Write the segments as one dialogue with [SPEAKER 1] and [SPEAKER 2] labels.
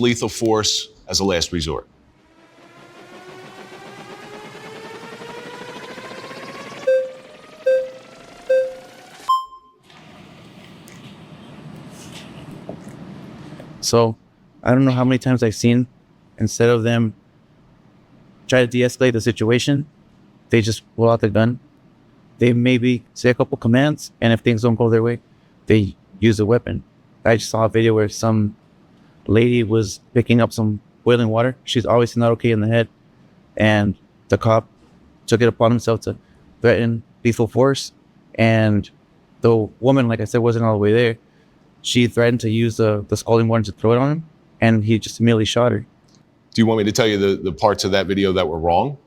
[SPEAKER 1] lethal force as a last resort.
[SPEAKER 2] So I don't know how many times I've seen, instead of them try to de-escalate the situation, they just pull out the gun. They maybe say a couple commands, and if things don't go their way, they use a weapon. I just saw a video where some lady was picking up some boiling water. She's obviously not okay in the head, and the cop took it upon himself to threaten lethal force. And the woman, like I said, wasn't all the way there. She threatened to use the scalding water to throw it on him, and he just immediately shot her.
[SPEAKER 1] Do you want me to tell you the parts of that video that were wrong?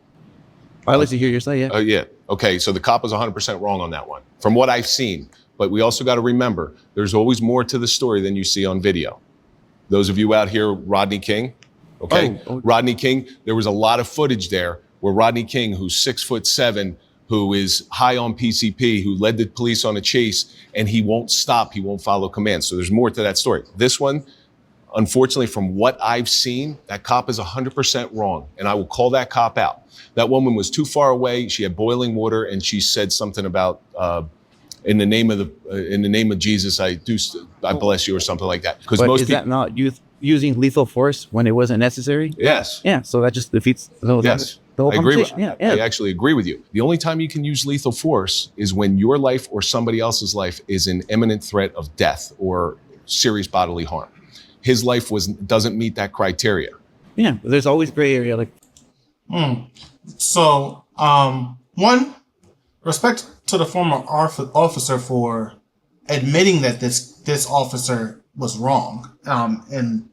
[SPEAKER 2] I'd like to hear your side, yeah.
[SPEAKER 1] Yeah. Okay, so the cop was 100% wrong on that one, from what I've seen. But we also got to remember, there's always more to the story than you see on video. Those of you out here, Rodney King, okay? Rodney King, there was a lot of footage there where Rodney King, who's 6'7", who is high on PCP, who led the police on a chase, and he won't stop, he won't follow commands. So there's more to that story. This one, unfortunately, from what I've seen, that cop is 100% wrong, and I will call that cop out. That woman was too far away. She had boiling water, and she said something about in the name of Jesus, I bless you, or something like that.
[SPEAKER 2] Because most that not using lethal force when it wasn't necessary?
[SPEAKER 1] Yes.
[SPEAKER 2] Yeah. So that just defeats the whole.
[SPEAKER 1] Yes.
[SPEAKER 2] The whole
[SPEAKER 1] I agree.
[SPEAKER 2] I
[SPEAKER 1] actually agree with you. The only time you can use lethal force is when your life or somebody else's life is in imminent threat of death or serious bodily harm. His life doesn't meet that criteria.
[SPEAKER 2] Yeah, but there's always gray area. Like,
[SPEAKER 3] So, one, respect to the former officer for admitting that this officer was wrong in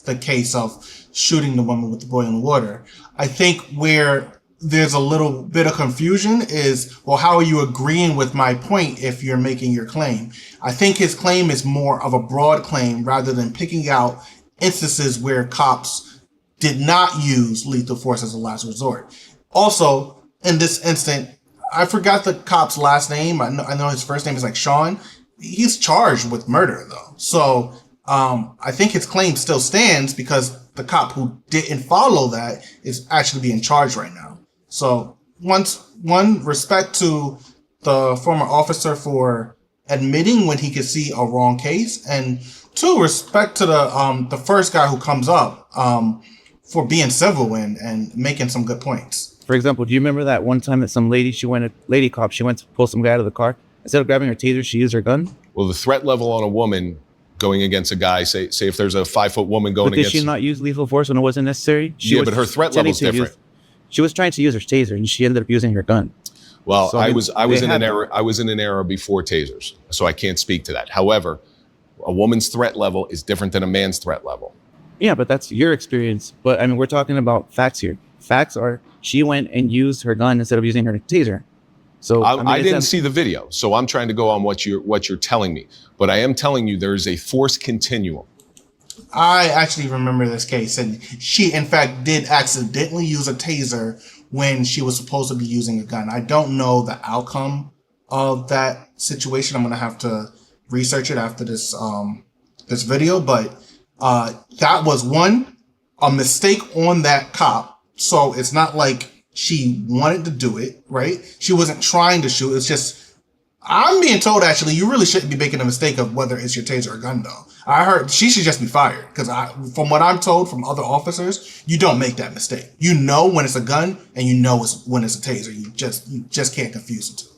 [SPEAKER 3] the case of shooting the woman with the boiling water. I think where there's a little bit of confusion is, well, how are you agreeing with my point if you're making your claim? I think his claim is more of a broad claim rather than picking out instances where cops did not use lethal force as a last resort. Also, in this instant, I forgot the cop's last name. I know his first name is like Sean. He's charged with murder though. So I think his claim still stands because the cop who didn't follow that is actually being charged right now. So one, respect to the former officer for admitting when he could see a wrong case, and two, respect to the first guy who comes up for being civil and making some good points.
[SPEAKER 2] For example, do you remember that one time that some lady cop went to pull some guy out of the car? Instead of grabbing her taser, she used her gun?
[SPEAKER 1] Well, the threat level on a woman going against a guy, say if there's a 5-foot woman going against...
[SPEAKER 2] But did she not use lethal force when it wasn't necessary?
[SPEAKER 1] But her threat level is different.
[SPEAKER 2] She was trying to use her taser, and she ended up using her gun.
[SPEAKER 1] Well, so, I was in an era before tasers, so I can't speak to that. However, a woman's threat level is different than a man's threat level.
[SPEAKER 2] Yeah, but that's your experience. But I mean, we're talking about facts here. Facts are she went and used her gun instead of using her taser. So
[SPEAKER 1] I didn't see the video, so I'm trying to go on what you're telling me. But I am telling you there is a force continuum.
[SPEAKER 3] I actually remember this case, and she, in fact, did accidentally use a taser when she was supposed to be using a gun. I don't know the outcome of that situation. I'm going to have to research it after this this video, but that was a mistake on that cop. So it's not like she wanted to do it, right? She wasn't trying to shoot. It's just, I'm being told, actually, you really shouldn't be making a mistake of whether it's your taser or gun, though. I heard she should just be fired because from what I'm told from other officers, you don't make that mistake. You know when it's a gun and you know when it's a taser. You just can't confuse the two.